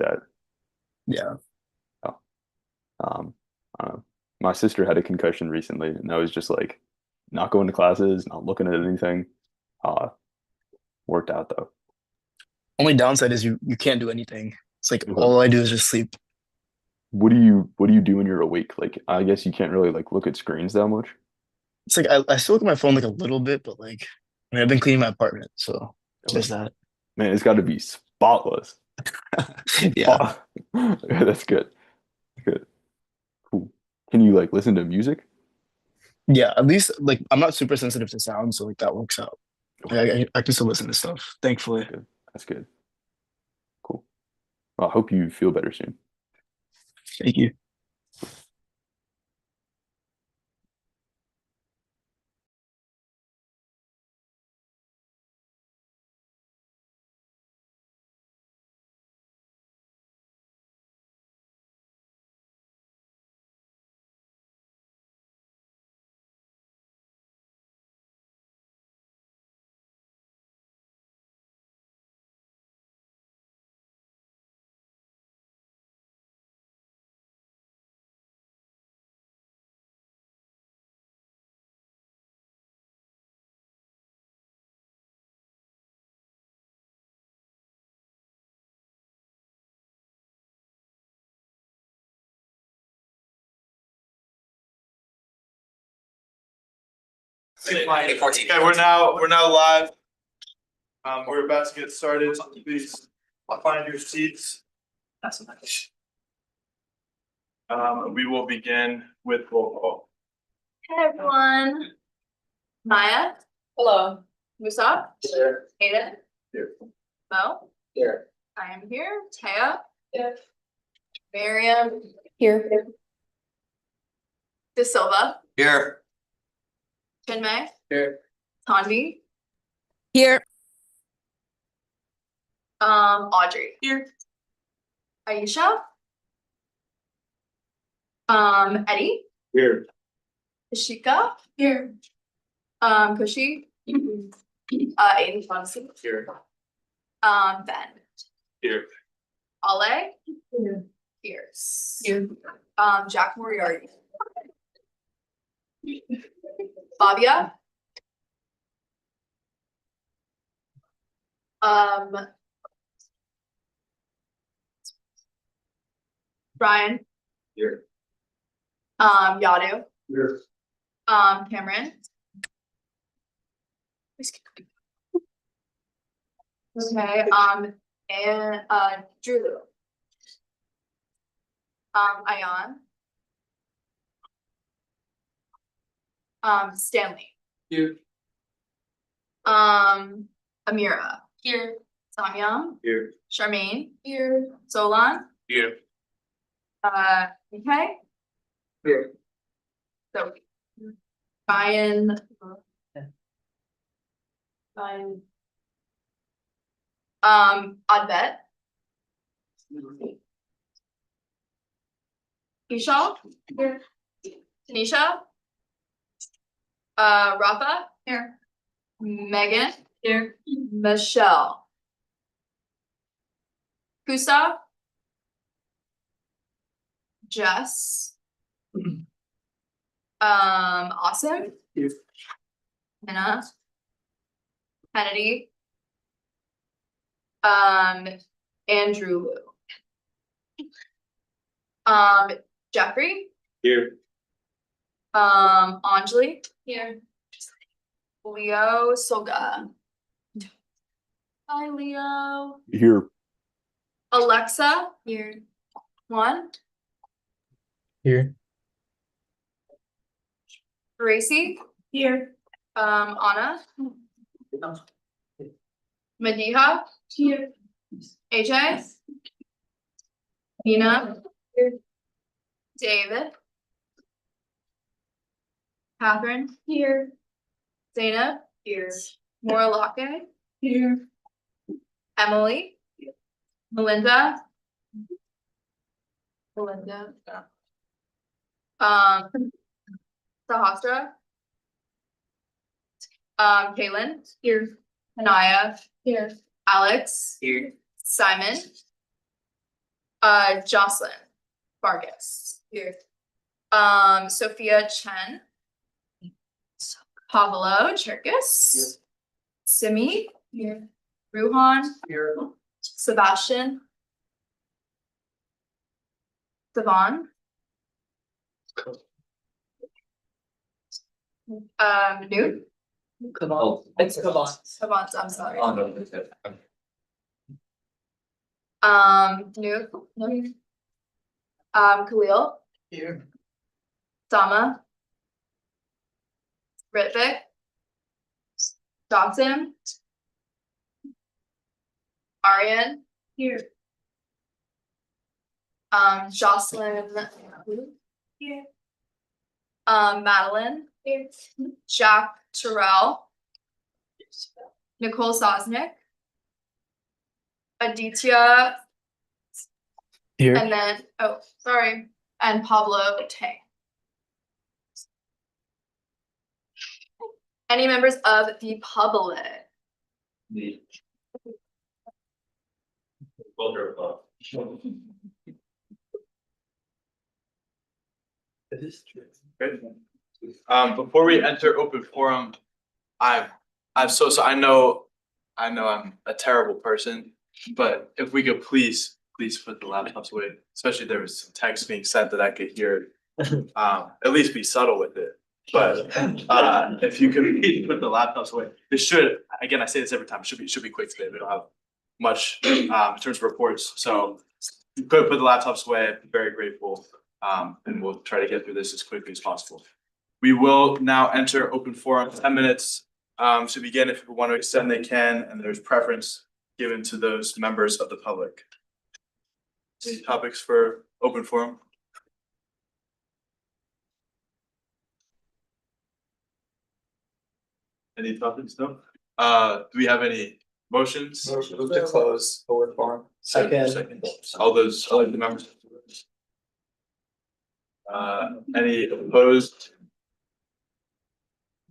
that. Yeah. Oh, um, I don't know. My sister had a concussion recently, and I was just like not going to classes, not looking at anything. Uh, Worked out though. Only downside is you can't do anything. It's like Mhm. all I do is just sleep. What do you do when you're awake? Like, I guess you can't really like look at screens that much. It's like I still look at my phone like a little bit, but like I mean I've been cleaning my apartment, so Okay. there's that. Man, it's got to be spotless. Yeah. Spot. Okay, that's good. Good. Cool. Can you like listen to music? Yeah. At least like I'm not super sensitive to sound, so like that works out. Okay, I can still listen to stuff, thankfully. good. That's good. Cool. Well, I hope you feel better soon. Thank you. Hey, 14. Okay, we're now live. We're about to get started. Please find your seats. That's nice. We will begin with roll call. Hey everyone. Maya. Hello. Musa. Here. Aiden. Here. Mo. Here. I am here. Taya. Here. Miriam. Here. De Silva. Here. Chinmay. Here. Tanvi. Here. Audrey. Here. Aisha. Eddie. Here. Ishika. Here. Kushi. Aiden Fonsi. Here. Ben. Here. Ale. Here. Pierce. Here. Jack Moriarty. Fabia. Brian. Here. Yadu. Here. Cameron. Okay, and Drew. Ayan. Stanley. Here. Amira. Here. Samyang. Here. Charmaine. Here. Solon. Here. Okay. Here. So Ryan. Ryan. Advet. Ishal. Here. Tanisha. Rafa. Here. Megan. Here. Michelle. Gustav. Jess. Awesome. Here. Hannah. Kennedy. Andrew Liu. Jeffrey. Here. Anjali. Here. Leo Soga. Hi, Leo. Here. Alexa. Here. One. Here. Gracie. Here. Anna. Madiha. Here. AJ. Nina. Here. David. Catherine. Here. Zainab. Here. Moralake. Here. Emily. Melinda. Melinda. Sahasra. Kaylin. Here. Anaya. Here. Alex. Here. Simon. Jocelyn Vargas. Here. Sophia Chen. Pablo Cherkis. Simi. Here. Ruhan. Here. Sebastian. Devon. Newt. Kaval. It's Kaval. Savant, I'm sorry. Oh, no, it's good. Newt. Khalil. Here. Sama. Ritvik. Johnson. Arian. Here. Jocelyn. Here. Madeline. Here. Jack Terrell. Nicole Sosnick. Aditya, Here. and then, oh, sorry, and Pablo Tang. Any members of the public? The. Voter of. Great. Before we enter open forum, I'm so I know I'm a terrible person, but if we could please put the laptops away, especially there was some text being sent that I could hear. At least be subtle with it, but if you could please put the laptops away, this should, again, I say this every time, it should be quick today, we don't have much in terms of reports, so. If you could put the laptops away, I'd be very grateful, and we'll try to get through this as quickly as possible. We will now enter open forum, 10 minutes to begin. If people want to extend, they can, and there's preference given to those members of the public. Any topics for open forum? Any topics? No? Do we have any motions? Move to close forward forum. Second. All the members. Any opposed?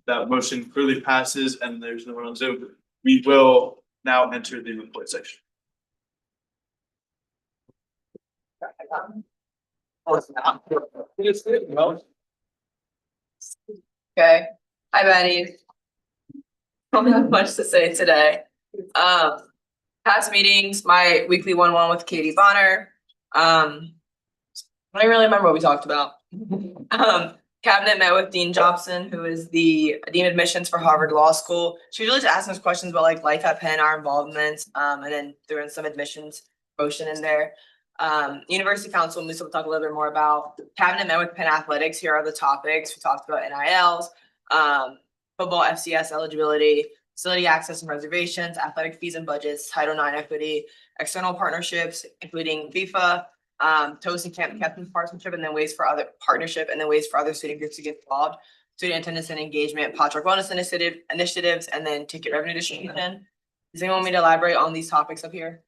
That motion clearly passes and there's no one on Zoom. We will now enter the report section. Okay, hi Betty. Don't have much to say today. Past meetings, my weekly one-on-one with Katie Bonner. I don't really remember what we talked about. Cabinet met with Dean Jobson, who is the Dean of Admissions for Harvard Law School. She was really just asking us questions about like life at Penn, our involvement, and then threw in some admissions motion in there. University Council, Musa will talk a little bit more about. Cabinet met with Penn Athletics. Here are the topics. We talked about NILs, football FCS eligibility, facility access and reservations, athletic fees and budgets, Title IX equity, external partnerships, including FIFA, TOS and captain partnership, and then ways for other partnership, and then ways for other student groups to get involved, student attendance and engagement, Patrick Wellness initiatives, and then ticket revenue distribution. Does anyone want me to elaborate on these topics up here?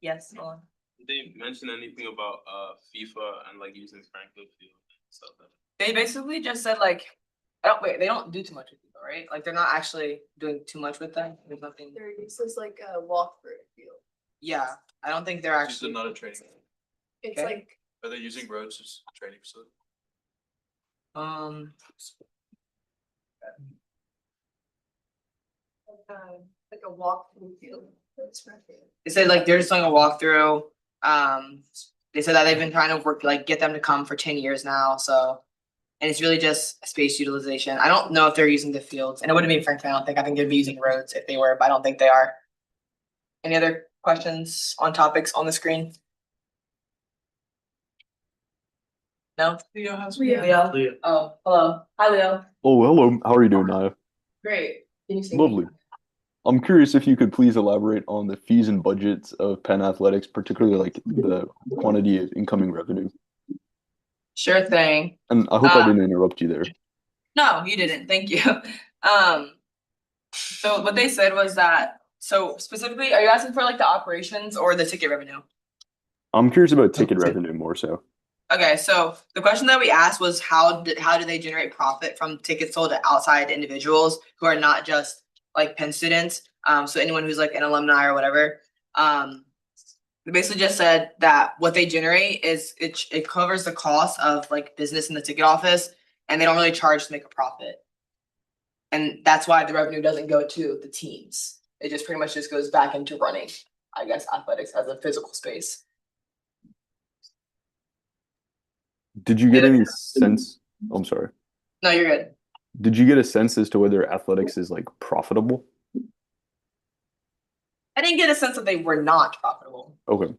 Yes, Nolan. Did they mention anything about FIFA and like using Franklin Field and stuff? They basically just said like, they don't do too much with FIFA, right? Like they're not actually doing too much with them. There's nothing. There uses like a walkthrough field. Yeah, I don't think they're Just actually. another training. It's Okay. like, Are they using roads as a training facility? like a walkthrough field. That's right. They said like they're just doing a walkthrough. They said that they've been trying to work, like get them to come for 10 years now, so. And it's really just space utilization. I don't know if they're using the fields, and it wouldn't be Franklin, I don't think. I think they'd be using roads if they were, but I don't think they are. Any other questions on topics on the screen? No? Leo has. Leo? Oh, hello. Hi, Leo. Oh, hello. How are you doing, Naya? Great. Can you see? Lovely. I'm curious if you could please elaborate on the fees and budgets of Penn Athletics, particularly like the quantity of incoming revenue. Sure thing. And I hope I didn't interrupt you there. No, you didn't. Thank you. So what they said was that, so specifically, are you asking for like the operations or the ticket revenue? I'm curious about ticket revenue more so. Okay, so the question that we asked was how do they generate profit from tickets sold to outside individuals who are not just like Penn students? So anyone who's like an alumni or whatever. They basically just said that what they generate is it covers the cost of like business in the ticket office, and they don't really charge to make a profit. And that's why the revenue doesn't go to the teams. It just pretty much just goes back into running, I guess, athletics as a physical space. Did you get any sense? Oh, I'm sorry. No, you're good. Did you get a sense as to whether athletics is like profitable? I didn't get a sense that they were not profitable. Okay.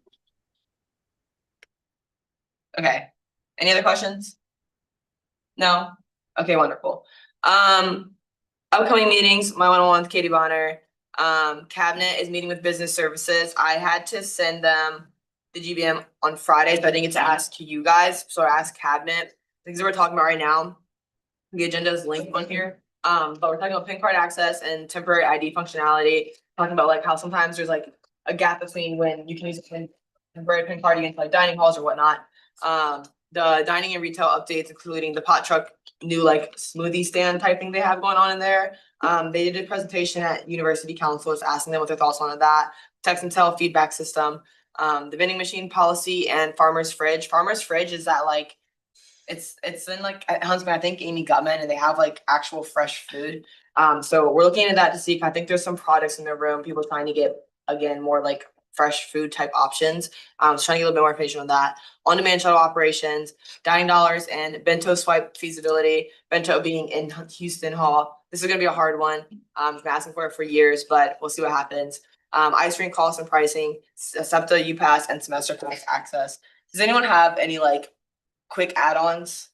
Okay. Any other questions? No? Okay, wonderful. Upcoming meetings, my one-on-one with Katie Bonner. Cabinet is meeting with business services. I had to send them the GBM on Friday, so I didn't get to ask to you guys, so I asked Cabinet. Things that we're talking about right now. The agenda is linked on here. But we're talking about PIN card access and temporary ID functionality. Talking about like how sometimes there's like a gap between when you can use a temporary PIN card against like dining halls or whatnot. The dining and retail updates, including the pot truck new like smoothie stand type thing they have going on in there. They did a presentation at University Council, was asking them what their thoughts on that. Text and tell feedback system, the vending machine policy, and Farmer's Fridge. Farmer's Fridge is that like it's in like at Huntsman, I think Amy Gutman, and they have like actual fresh food. So we're looking at that to see if I think there's some products in their room, people trying to get again more like fresh food type options. So trying to get a little bit more information on that. On-demand shuttle operations, dining dollars, and bento swipe feasibility. Bento being in Houston Hall. This is gonna be a hard one. I've been asking for it for years, but we'll see what happens. Ice cream costs and pricing, SEPTA, UPass, and semester class access. Does anyone have any like quick add-ons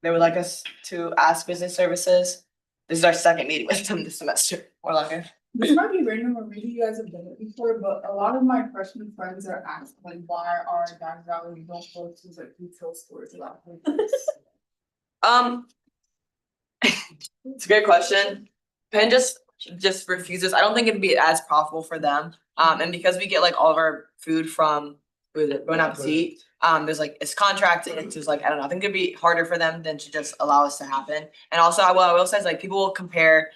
they would like us to ask business services? This is our second meeting with them this semester. Or like This might be random or maybe you guys have done it before, but a lot of my freshman friends are asking like why are guys out we don't go to like retail stores a lot. It's a great question. Penn just refuses. I don't think it'd be as profitable for them. And because we get like all of our food from Bon Appetit, there's like it's contracted. It's just like I don't know. I think it'd be harder for them than to just allow us to happen. And also, what I will say is like people will compare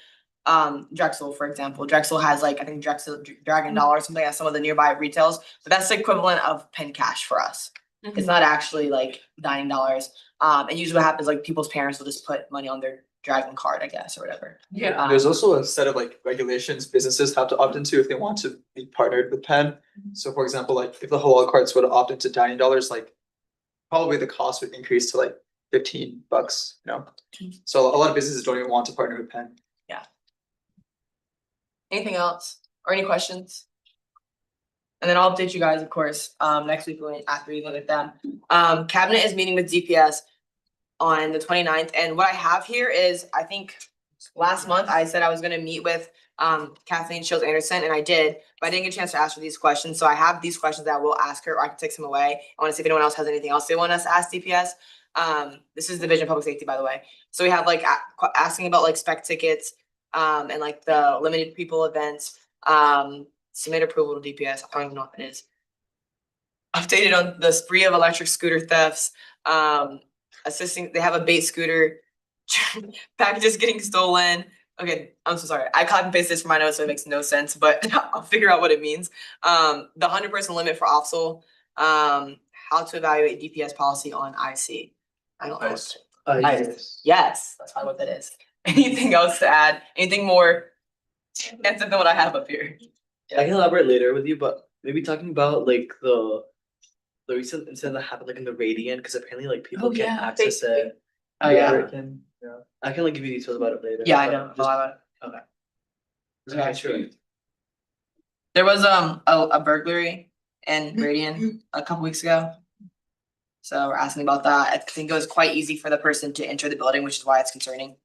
Drexel, for example. Drexel has like I think Drexel Dragon Dollar or something at some of the nearby retails, but that's the equivalent of Penn Cash for us. It's not actually like dining dollars. And usually what happens like people's parents will just put money on their Dragon card, I guess, or whatever. Yeah. There's also a set of like regulations businesses have to opt into if they want to be partnered with Penn. So for example, like if the halal cards were to opt into dining dollars, like probably the cost would increase to like $15, you know? So a lot of businesses don't even want to partner with Penn. Anything else or any questions? And then I'll update you guys, of course, next week after we look at them. Cabinet is meeting with DPS on the 29th. And what I have here is, I think last month I said I was gonna meet with Kathleen Shields Anderson, and I did, but I didn't get a chance to ask her these questions. So I have these questions that I will ask her, or I can take them away. I wanna see if anyone else has anything else they want us to ask DPS. This is Division of Public Safety, by the way. So we have like asking about like spec tickets, and like the limited people events, submit approval to DPS. I don't even know what that is. Updated on the spree of electric scooter thefts, assisting, they have a bait scooter, packages getting stolen. Okay, I'm so sorry. I copy and pasted this from my notes, so it makes no sense, but I'll figure out what it means. The 100-person limit for OFSL, how to evaluate DPS policy on IC. I don't know. Yes, that's probably what that is. Anything else to add? Anything more extensive than what I have up here? I can elaborate later with you, but maybe talking about like the recent incident that happened like in the Radiant, because apparently like people Oh, can yeah, access it. Oh, yeah. I can like give you details about it later. Yeah, I but know. just- Okay. Okay, sure. There was a burglary in Radiant a couple weeks ago. So we're asking about that. I think it was quite easy for the person to enter the building, which is why it's concerning.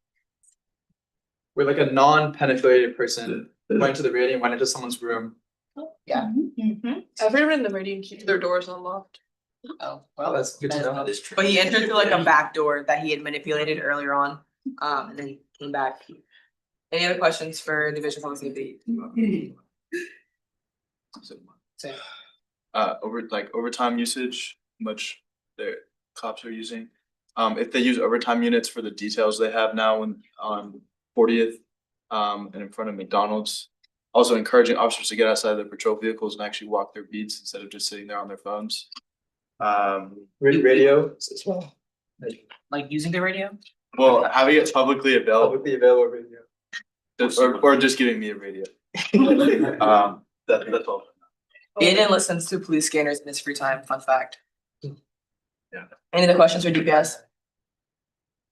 Where like a non-Penn affiliated person went to the Radiant, went into someone's room. Yeah. Everyone in the Radiant keeps their doors unlocked. Oh, Well, that's good to know. But he entered through like a back door that he had manipulated earlier on, and then he came back. Any other questions for Division of Public Safety? Same. Overtime usage, much their cops are using. If they use overtime units for the details they have now on 40th, and in front of McDonald's. Also encouraging officers to get outside of their patrol vehicles and actually walk their beats instead of just sitting there on their phones. Radio as well, Like using the radio? Well, having it publicly available, publicly available radio. or just giving me a radio. That's all. Aiden listens to police scanners in his free time, fun fact. Yeah. Any other questions for DPS?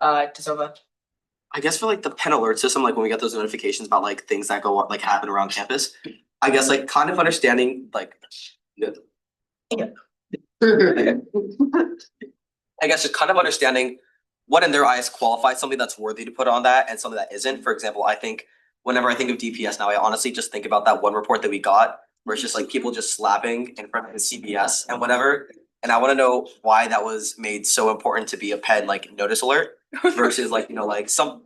DeSilva? I guess for like the pen alert system, like when we get those notifications about like things that go like happen around campus, I guess like kind of understanding like. I guess just kind of understanding what in their eyes qualifies something that's worthy to put on that and something that isn't. For example, I think whenever I think of DPS now, I honestly just think about that one report that we got where it's just like people just slapping in front of the CBS and whatever. And I want to know why that was made so important to be a pen like notice alert versus like, you know, like some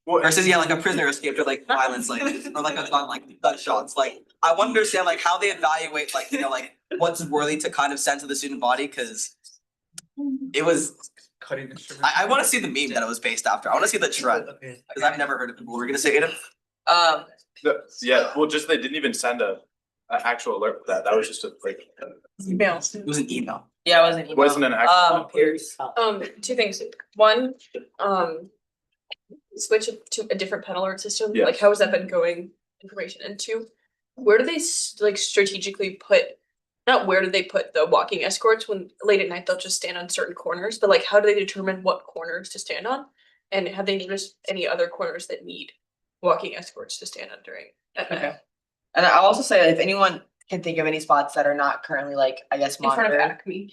versus like a prisoner escaped or like violence, like or like a gun, like gunshots. Like I want to understand like how they evaluate like, you know, like what's worthy to kind of send to the student body, because it was Cutting instrument. I want to see the meme that it was based after. I want to see the trend because I've never heard of people. We're gonna say it. Yeah, well, just they didn't even send a actual alert for that. That was just a like. Email. It was an email. Yeah, it wasn't email. Wasn't an actual. Pierce. Two things. One, switch it to a different pen alert system. Yeah. Like, how has that been going? Information. And two, where do they like strategically put? Not where do they put the walking escorts when late at night they'll just stand on certain corners, but like how do they determine what corners to stand on? And have they noticed any other corners that need walking escorts to stand on during at night? Okay. And I'll also say if anyone can think of any spots that are not currently like, I guess, In front of monitored, Acme.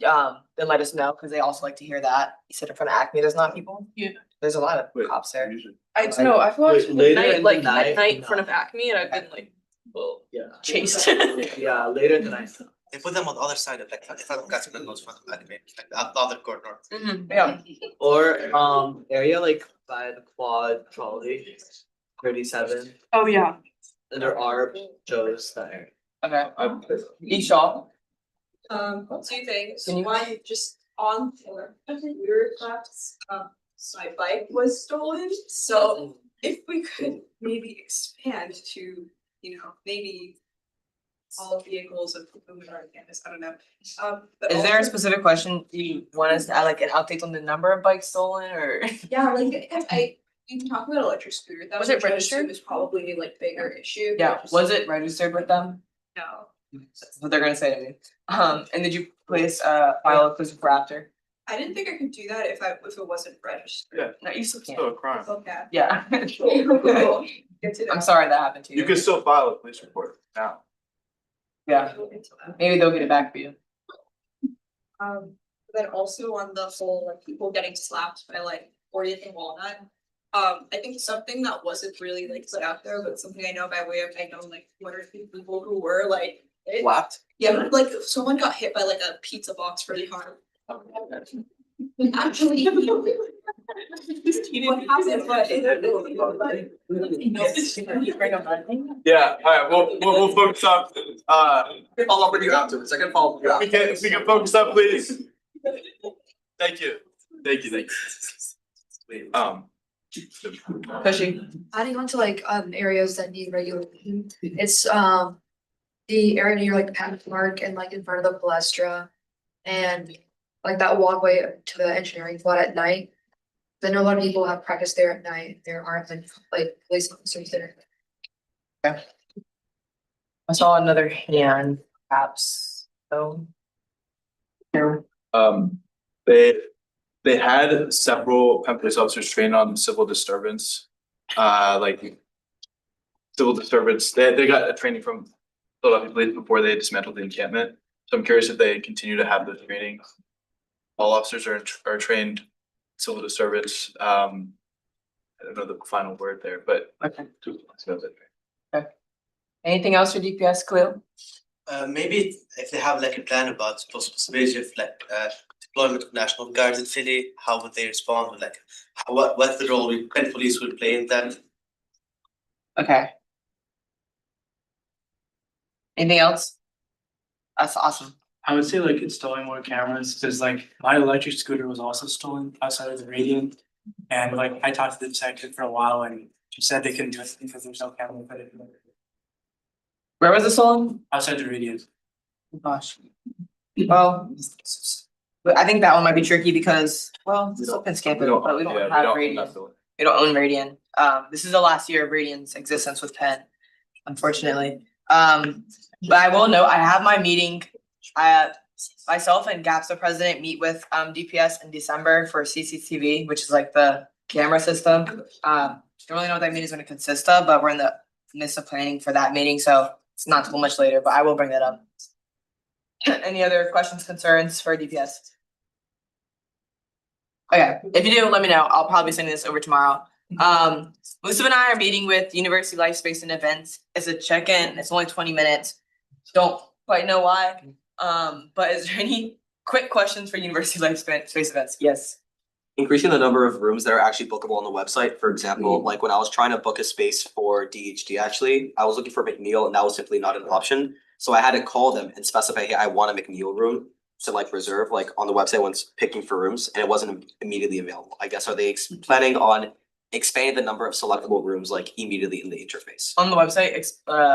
then let us know, because they also like to hear that. You said in front of Acme, there's not people? Yeah. There's a lot of Wait, cops there. usually- I've watched later night, in the like night, at night in no. front of Acme, and I've been like, well, Yeah. chased. Yeah, later in the night. They put them on the other side of like if I don't catch them, those front of anime, like the other corner. Yeah. Or area like by the quad trolley, 37. Oh yeah. And there are Joes there. Okay. I've- Eshaw? Two things. Can you- One, just on the computer class, my bike was stolen, so if we could maybe expand to, you know, maybe all vehicles of people who are on campus, I don't know. But Is there a also- specific question you want us to add, like an update on the number of bikes stolen or? Yeah, like you can talk about electric scooter, that Was was it registered? Was probably like bigger issue. Yeah, but just- was it registered with them? No, That's what they're gonna say to me. And did you place a file inclusive for after? I didn't think I could do that if it wasn't registered. Yeah. No, you still It's can. still a crime. Okay. Yeah. Good to know. I'm sorry that happened to you. You can still file a police report now. Yeah, Look into that. maybe they'll get it back for you. Then also on the whole, like people getting slapped by like 40th and Walnut. I think something that wasn't really like put out there, but something I know by way of, I know like one or two people who were like. Slapped? Yeah, but like someone got hit by like a pizza box really hard. Actually. What happened, but Yeah, alright, we'll focus on, Follow up with you afterwards. I can follow up. we can focus up, please. Thank you. Cushy. Adding on to like areas that need regulation, it's the area near like Patent Park and like in front of the Palestra. And like that walkway to the engineering quad at night. I know a lot of people have practice there at night, there aren't like police officers there. I saw another hand, perhaps, so. There. They had several Penn police officers trained on civil disturbance. Like civil disturbance, they got a training from Philadelphia Police before they dismantled the encampment. So I'm curious if they continue to have those trainings. All officers are trained civil disturbance. I don't know the final word there, but. Okay. Anything else for DPS, Khalil? Maybe if they have like a plan about possibility of like deployment of National Guards in Philly, how would they respond? Like, what the role Penn Police would play in that? Okay. Anything else? That's awesome. I would say like installing more cameras, because like my electric scooter was also stolen outside of the Radiant. And like I talked to the detective for a while and She said they couldn't do it because there's no camera put it Where was this on? outside the radius. Gosh. Well, but I think that one might be tricky because, well, We it's don't- open we campus, don't- but we don't yeah, have own Radian. that building. We don't own Radian. This is the last year of Radian's existence with Penn, unfortunately. But I will note, I have my meeting. Myself and GAPSA president meet with DPS in December for CCTV, which is like the camera system. Don't really know what that meeting is gonna consist of, but we're in the midst of planning for that meeting, so it's not till much later, but I will bring that up. Any other questions, concerns for DPS? Okay, if you do, let me know. I'll probably be sending this over tomorrow. Mustafa and I are meeting with University Life Space and Events. It's a check-in. It's only 20 minutes. Don't quite know why. But is there any quick questions for University Life Space Events? Yes. Increasing the number of rooms that are actually bookable on the website. For example, like when I was trying to book a space for DHD, actually, I was looking for McNeil and that was simply not an option. So I had to call them and specify, hey, I want a McNeil room to like reserve like on the website when it's picking for rooms and it wasn't immediately available. I guess, are they planning on expanding the number of selectable rooms like immediately in the interface? On the website,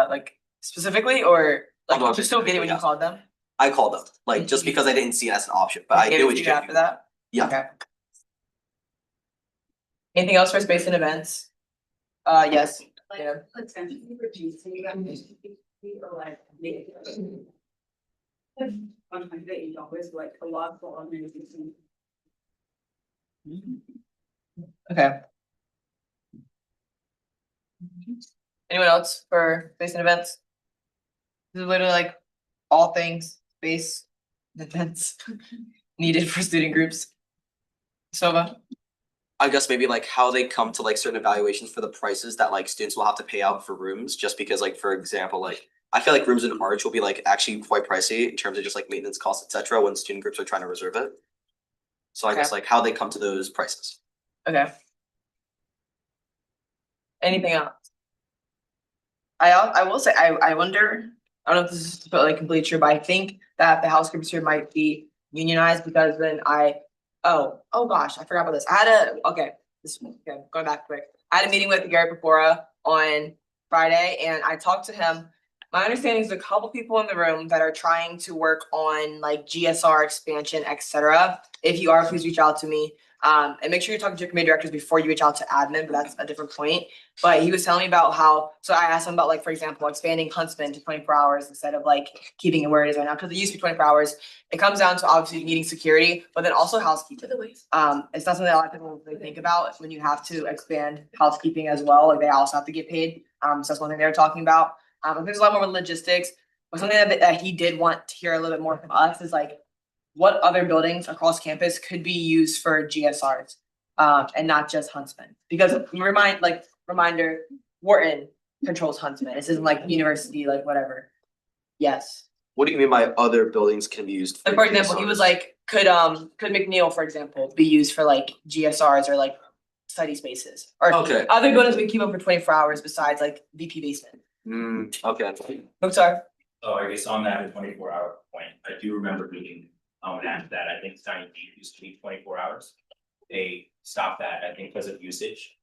like specifically, or On the like website just so getting when you specifically, called them? I called them, like just because I didn't see it as an option, but I Gave knew it it's to you after that? Yeah. Okay. Anything else for space and events? Yes. Yeah. Potentially reducing that or like make one hundred $8 like a lot for organization. Okay. Anyone else for space and events? This is literally like all things space and events needed for student groups. Sova? I guess maybe like how they come to like certain evaluations for the prices that like students will have to pay out for rooms, just because like, for example, like I feel like rooms in Arch will be like actually quite pricey in terms of just like maintenance costs, et cetera, when student groups are trying to reserve it. So I guess Okay. like how they come to those prices. Okay. Anything else? I will say, I wonder, I don't know if this is like completely true, but I think that the house groups here might be unionized because when oh gosh, I forgot about this. Going back quick. I had a meeting with Gary Pepora on Friday and I talked to him. My understanding is a couple people in the room that are trying to work on like GSR expansion, etc. If you are, please reach out to me. And make sure you're talking to your committee directors before you reach out to admin, but that's a different point. But he was telling me about how, so I asked him about like, for example, expanding Huntsman to 24 hours instead of like keeping it where it is right now, because it used to be 24 hours. It comes down to obviously needing security, but then also housekeeping. It's not something that a lot of people really think about when you have to expand housekeeping as well, like they also have to get paid. So that's one thing they were talking about. But there's a lot more logistics, but something that he did want to hear a little bit more from us is like, what other buildings across campus could be used for GSRs, and not just Huntsman? Because reminder, Wharton controls Huntsman. This isn't like university, like whatever. Yes. What do you mean by other buildings can be used? Like for example, he was like, could McNeil, for example, be used for like GSRs or like study spaces? Or Okay. other buildings we keep open for 24 hours besides like VP basement. Okay. I'm sorry. Oh, I guess on that 24-hour point, I do remember reading, after that, I think Sunny D used to be 24 hours. They stopped that, I think, because of usage,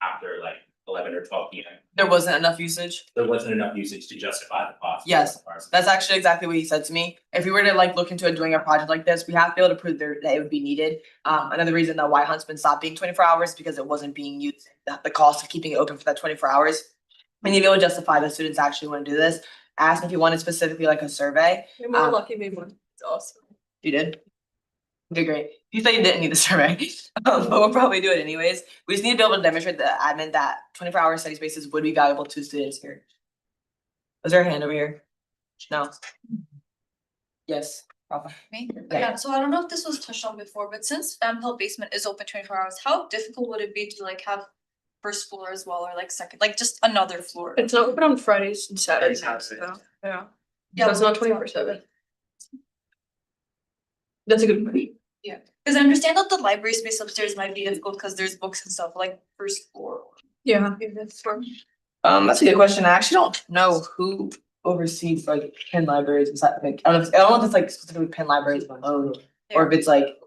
after like 11 or 12 PM. There wasn't enough usage. There wasn't enough usage to justify the cost. of Yes, 24 hours. that's actually exactly what he said to me. If we were to like look into doing a project like this, we have to be able to prove that it would be needed. Another reason that why Huntsman stopped being 24 hours is because it wasn't being used. The cost of keeping it open for that 24 hours. We need to be able to justify that students actually want to do this. I asked him if he wanted specifically like a survey. You're more lucky, maybe one. It's awesome. You did? Okay, great. He said you didn't need the survey, but we'll probably do it anyways. We just need to be able to demonstrate the admin that 24-hour study spaces would be valuable to students here. Was there a hand over here? No. Yes, Rafa. Me? Yeah. Yeah, so I don't know if this was touched on before, but since Hill basement is open 24 hours, how difficult would it be to like have first floor as well, or like second, like just another floor? It's not open on Fridays and Saturdays. Saturdays. though. Yeah. Yeah, So it's not but 24/7. That's a good point. Yeah, because I understand that the library space upstairs might be difficult because there's books and stuff like first floor. Yeah. maybe that's fine. That's a good question. I actually don't know who oversees like Penn libraries besides like, I don't know if it's like specifically Penn libraries alone, or if it's like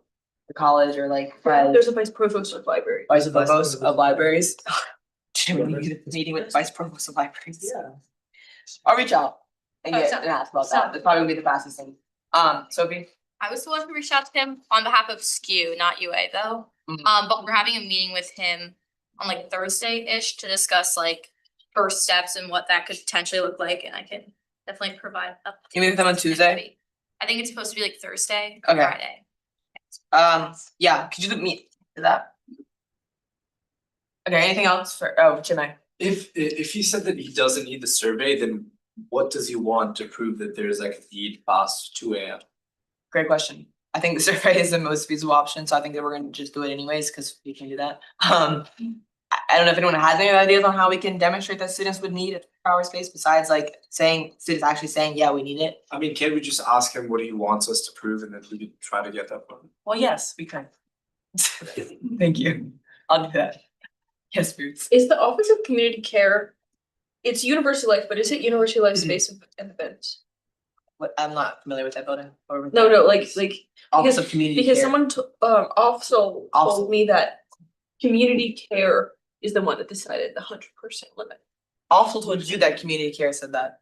the college or like There's a vice provost of library. vice provost of libraries. Meeting with vice provost of libraries. Yeah. I'll reach out and Oh, get sounds- and ask about that. sounds- That's probably gonna be the fastest thing. Sophie? I was the one who reached out to him on behalf of SKU, not UA though. Mhm. But we're having a meeting with him on like Thursday-ish to discuss like first steps and what that could potentially look like, and I can definitely provide a. You meet with them on Tuesday? I think it's supposed to be like Thursday or Okay. Friday. Yeah, could you meet to that? Okay, anything else for, Jimmy? If he said that he doesn't need the survey, then what does he want to prove that there's like a need past 2 AM? Great question. I think the survey is the most feasible option, so I think that we're gonna just do it anyways, cause we can do that. I don't know if anyone has any ideas on how we can demonstrate that students would need a power space besides like saying, students actually saying, yeah, we need it. I mean, can't we just ask him what he wants us to prove and then we could try to get that from him? Well, yes, we can. Thank you. I'll do that. Yes, Boots. Is the Office of Community Care, it's University Life, but is it University Life Space and Events? What, I'm not familiar with that building or with No, that. no, like Office because- of Community because Care. someone also told me that community care is the one that decided the 100% limit. Also told you that community care said that.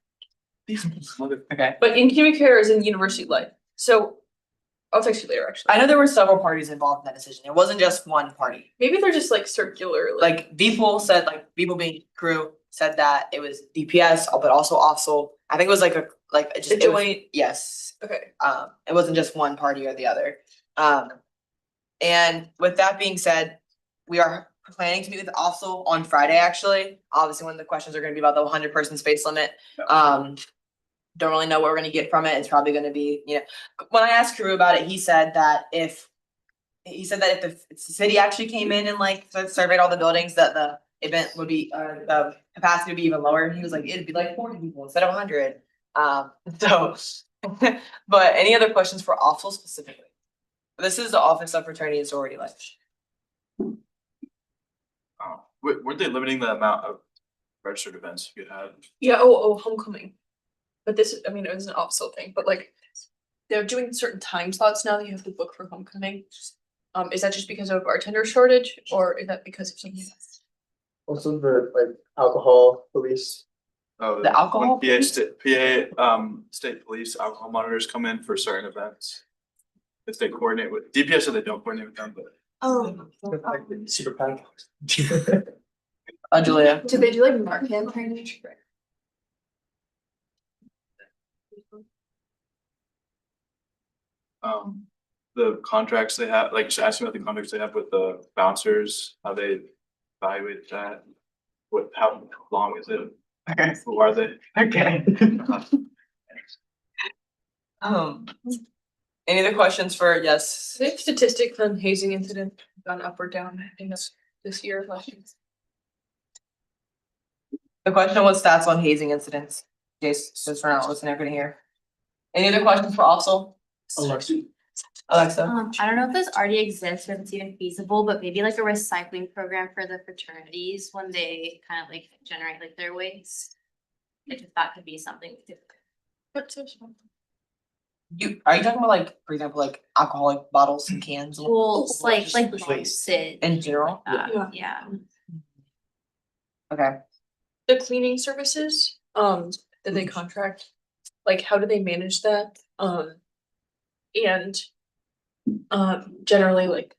Okay. But in community care is in University Life, so I'll text you later, actually. I know there were several parties involved in that decision. It wasn't just one party. Maybe they're just like circular, Like Beeple said, like Beeple being crew said that it was DPS, but also OFSL. I think it was like just A it was- joint- yes. Okay. It wasn't just one party or the other. And with that being said, we are planning to meet with OFSL on Friday, actually. Obviously, one of the questions are gonna be about the 100-person space limit. Don't really know what we're gonna get from it. It's probably gonna be, when I asked Carew about it, he said that if the city actually came in and like surveyed all the buildings, that the event would be, the capacity would be even lower. He was like, it'd be like 40 people instead of 100. But any other questions for OFSL specifically? This is the Office of Fraternity and Sorority Life. Weren't they limiting the amount of registered events you could have? Yeah, homecoming. But this is, I mean, it was an optional thing, but like they're doing certain time slots now that you have to book for homecoming. Is that just because of bartender shortage or is that because of something else? Also the like alcohol police. Oh, The alcohol when state police alcohol monitors come in for certain events. If they coordinate with DPS, so they don't coordinate with them, but Super PAC. Julia. Do they do like Narcan training? the contracts they have, like just asking about the contracts they have with the bouncers, how they evaluate that. How long is it? Okay. Who are they? Okay. Any other questions for, yes? Do they have statistics on hazing incident gone up or down? I think that's this year, last year. The question was stats on hazing incidents. Jace, just for not listening, everybody here. Any other questions for Offsul? Alexa. I don't know if this already exists or if it's even feasible, but maybe like a recycling program for the fraternities when they kind of like generate like their waste. If that could be something we could. Are you talking about like, for example, like alcoholic bottles and cans? Well, it's like Waste. wasted. In general? Yeah. Okay. The cleaning services, that they contract, like how do they manage that? And generally like,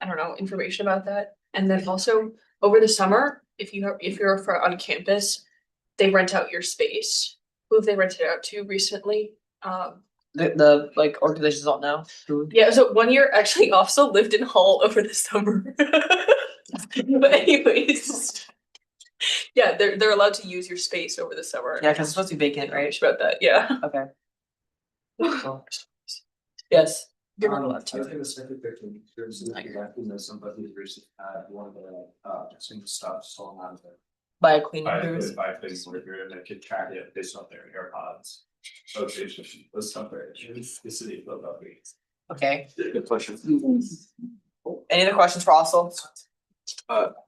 I don't know, information about that. And then also over the summer, if you're on campus, they rent out your space. Who have they rented it out to recently? The like organizations don't know. Yeah, so one year actually also lived in Hull over the summer. But anyways. Yeah, they're allowed to use your space over the summer. Yeah, because it's supposed to be vacant, right? About that, yeah. Okay. Yes. You're not allowed to. I think the second victim, there's exactly know somebody who's recently had one of the single stuff stolen out of it. By a cleaning crew. By a cleaning worker and they could track it based on their AirPods. Location was somewhere in the city of Philadelphia. Okay. Good question. Any other questions for Offsul?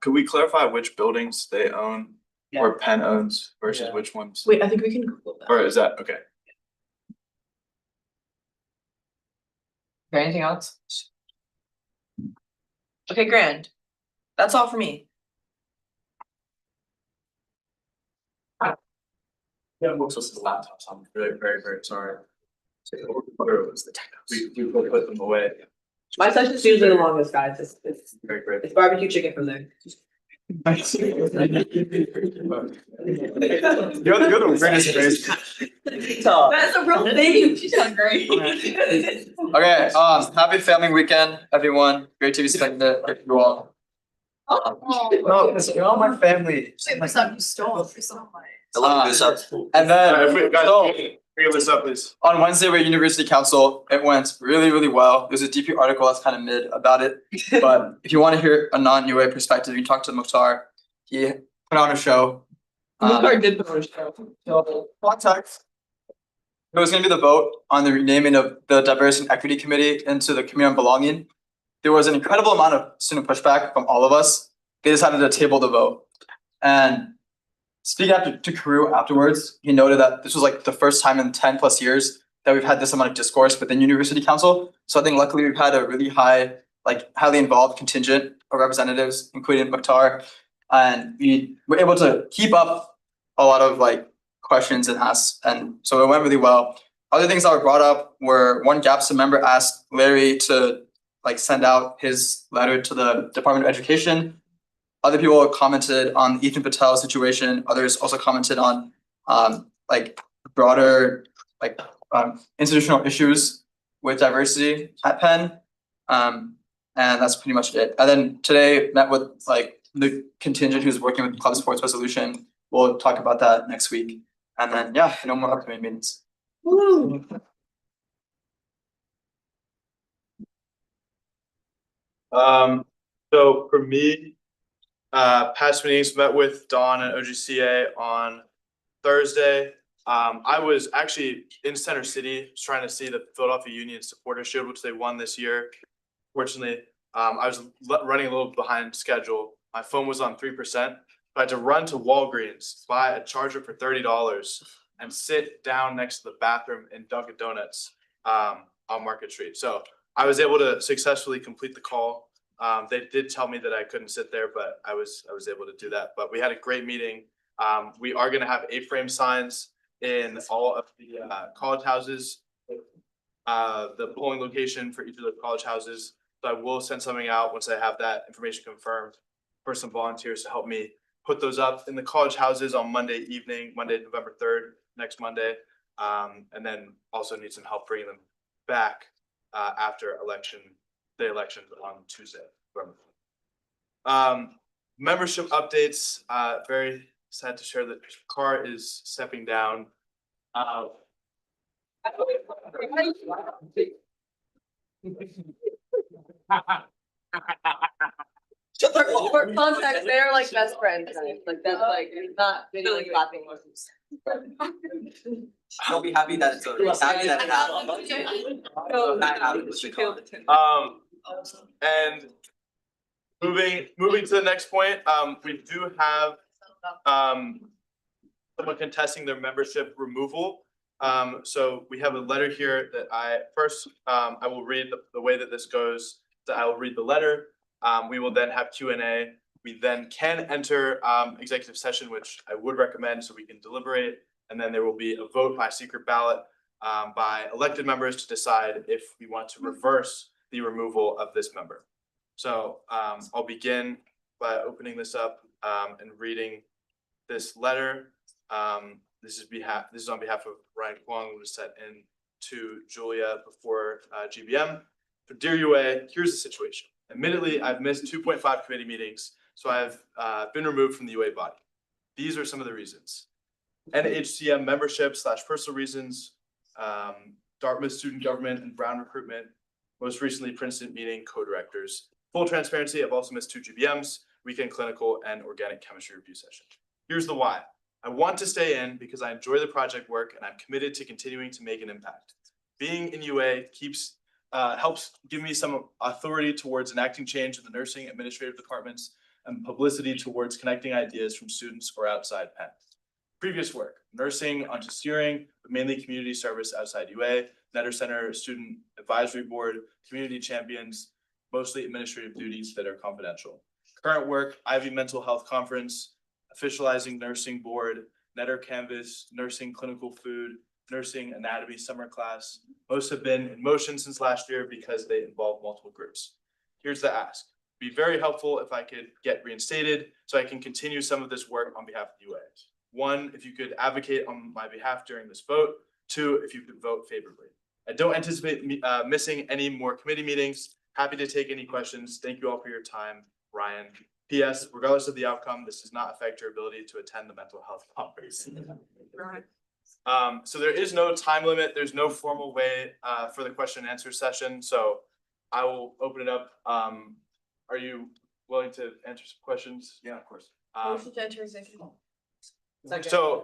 Could we clarify which buildings they own or Penn owns versus which ones? Wait, I think we can Google that. Or is that, okay. Okay, anything else? Okay, grand. That's all for me. Yeah, most of the laptops, I'm very, very, very sorry. We will put them away. My session's usually the longest, guys. It's Very great. it's barbecue chicken from there. You're the weirdest grace. That's a real thing. She's hungry. Okay, happy family weekend, everyone. Great to be spending it with you all. No, because you're all my family. My son, you stole it for someone. I love this up. And then, so, Figure this up, please. on Wednesday with University Council, it went really, really well. There's a DP article that's kind of mid about it. But if you want to hear a non-UA perspective, you can talk to Mukhtar. He put on a show. Mukhtar did put on a show. So, context. It was gonna be the vote on the renaming of the Diversity and Equity Committee into the Committee on Belonging. There was an incredible amount of student pushback from all of us. They decided to table the vote. And speaking to Karu afterwards, he noted that this was like the first time in 10+ years that we've had this amount of discourse within University Council. So I think luckily we've had a really highly involved contingent of representatives, including Mukhtar. And we were able to keep up a lot of questions and asks. And so it went really well. Other things that were brought up were one GAPSA member asked Larry to send out his letter to the Department of Education. Other people commented on the Ethan Patel situation. Others also commented on broader institutional issues with diversity at Penn. And that's pretty much it. And then today met with the contingent who's working with Club Sports Resolution. We'll talk about that next week. And then no more upcoming meetings. Woo. So for me, past meetings, met with Dawn and OGCA on Thursday. I was actually in Center City trying to see the Philadelphia Union Supporter Shield, which they won this year. Fortunately, I was running a little behind schedule. My phone was on 3%. I had to run to Walgreens, buy a charger for $30, and sit down next to the bathroom in Dunkin' Donuts on Market Street. So I was able to successfully complete the call. They did tell me that I couldn't sit there, but I was able to do that. But we had a great meeting. We are going to have A-frame signs in all of the college houses, the polling location for each of the college houses. So I will send something out once I have that information confirmed for some volunteers to help me put those up in the college houses on Monday evening, Monday, November 3rd, next Monday. And then also need some help bringing them back after the election on Tuesday. Membership updates, very sad to share that Carr is stepping down. For context, they're best friends. That's not video clapping. I'll be happy that it's over. Happy that it happened. Not happy with the comment. And moving to the next point, we do have someone contesting their membership removal. So we have a letter here that I will read the way that this goes. That I will read the letter. We will then have Q&A. We then can enter executive session, which I would recommend so we can deliberate. And then there will be a vote by secret ballot by elected members to decide if we want to reverse the removal of this member. So I'll begin by opening this up and reading this letter. This is on behalf of Ryan Kwong, who was sent in to Julia before GBM. So dear UA, here's the situation. Admittedly, I've missed 2.5 committee meetings, so I've been removed from the UA body. These are some of the reasons. NHCM membership / personal reasons, Dartmouth student government and Brown recruitment, most recently Princeton meeting co-directors. Full transparency, I've also missed 2 GBMs, weekend clinical and organic chemistry review session. Here's the why. I want to stay in because I enjoy the project work and I'm committed to continuing to make an impact. Being in UA helps give me some authority towards enacting change in the nursing administrative departments and publicity towards connecting ideas from students or outside Penn. Previous work, nursing onto steering, but mainly community service outside UA, Netter Center, Student Advisory Board, community champions, mostly administrative duties that are confidential. Current work, Ivy Mental Health Conference, officializing nursing board, Netter Canvas, nursing clinical food, nursing anatomy summer class. Most have been in motion since last year because they involve multiple groups. Here's the ask. Be very helpful if I could get reinstated so I can continue some of this work on behalf of UA. 1, if you could advocate on my behalf during this vote. 2, if you could vote favorably. I don't anticipate missing any more committee meetings. Happy to take any questions. Thank you all for your time. Ryan. P.S. Regardless of the outcome, this does not affect your ability to attend the mental health conference. So there is no time limit. There's no formal way for the question and answer session. So I will open it up. Are you willing to answer some questions? Yeah, of course. Motion to enter executive. So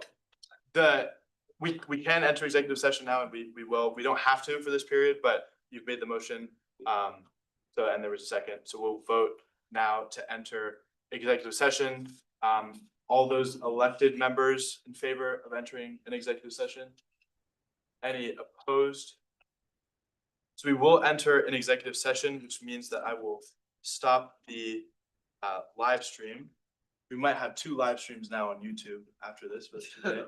we can enter executive session now, and we will. We don't have to for this period, but you've made the motion. So and there was a second. So we'll vote now to enter executive session. All those elected members in favor of entering an executive session? Any opposed? So we will enter an executive session, which means that I will stop the live stream. We might have 2 live streams now on YouTube after this, but today